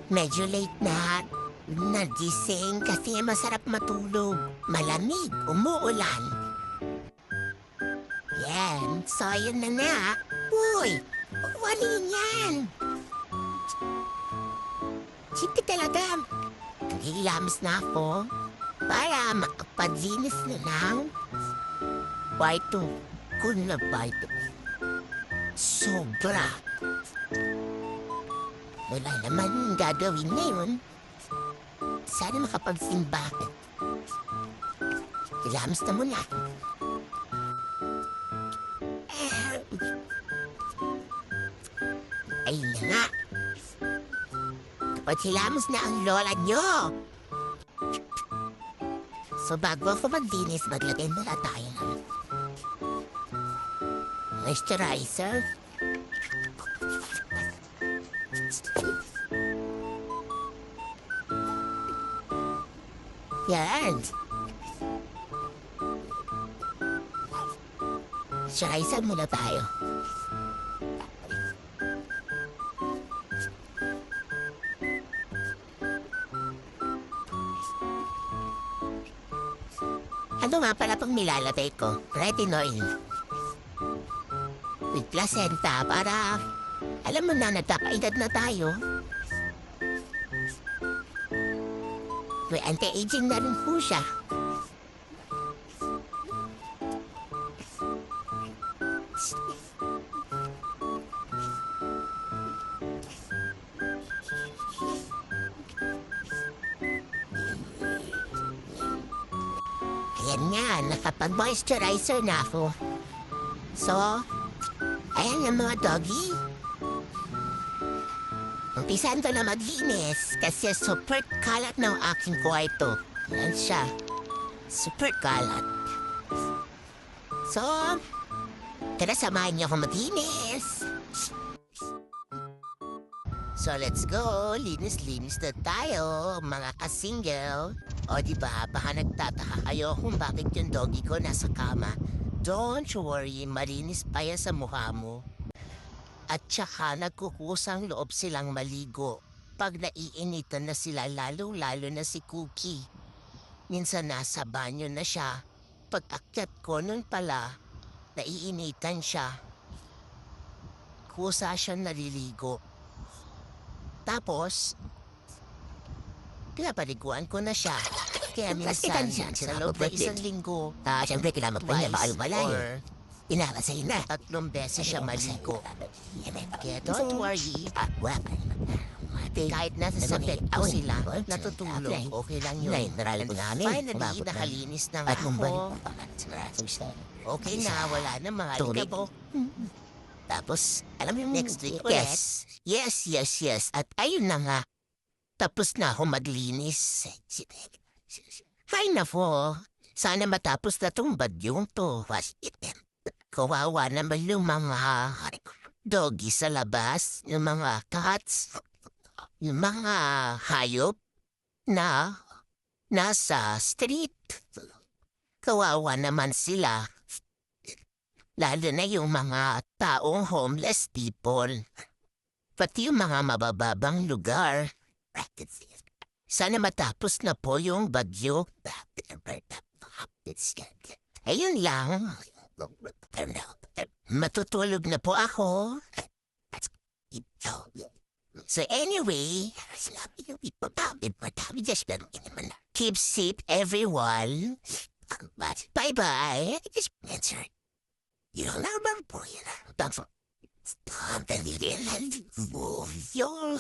Medyo late na. Nagising kasi masarap matulog. Malamig, umuulan. Yan, so yun na nga. Uy, wali yan. Siyempre talaga. Nagilamis na ako para makapaglinis na ng kwarto ko na kwarto. Sobra. Wala naman gagawin ngayon. Sana makapagsimba. Ilamis na muna. Ayun na nga. Kapag hilamos na ang lola nyo. So bago ako maglinis, maglagay muna tayo ng moisturizer. Yan. Moisturizer muna tayo. Ano nga pala pang nilalagay ko? Retinoid. With placenta para alam mo na nagpapaedad na tayo. May anti-aging na rin po siya. Ayan nga, nakapag-moisturizer na ako. So, ayan yung mga doggy. Umpisan ko na maglinis kasi super kalat ng aking kwarto. Yan siya. Super kalat. So, tara samahan niyo ako maglinis. So let's go, linis-linis na tayo, mga ka-single. O diba, baka nagtataka kayo kung bakit yung doggy ko nasa kama. Don't worry, malinis pa yan sa mukha mo. At saka nagkukusang loob silang maligo. Pag naiinitan na sila, lalo-lalo na si Cookie. Minsan nasa banyo na siya. Pag akyat ko nun pala, naiinitan siya. Kusa siya naliligo. Tapos, pinapaliguan ko na siya. Kaya minsan, sa loob na isang linggo, Siyempre, kailangan po niya maalwala eh. Inakasay na. 3 beses siya maligo. Kaya don't worry. Kahit nasa sakit po sila, natutulog, okay lang yun. Finally, nakalinis na nga ako. Okay na, wala na mga alikabok. Tapos, alam mo yung next week ulit? Yes. At ayun na nga. Tapos na ako maglinis. Hay na po. Sana matapos na tong bagyong to. Kawawa naman yung mga doggy sa labas, yung mga cats, yung mga hayop na nasa street. Kawawa naman sila. Lalo na yung mga taong homeless people. Pati yung mga mabababang lugar. Sana matapos na po yung bagyo. Ayun lang. Matutulog na po ako. So anyway, keep safe everyone. Bye-bye. You'll never po yun. That's all. You're...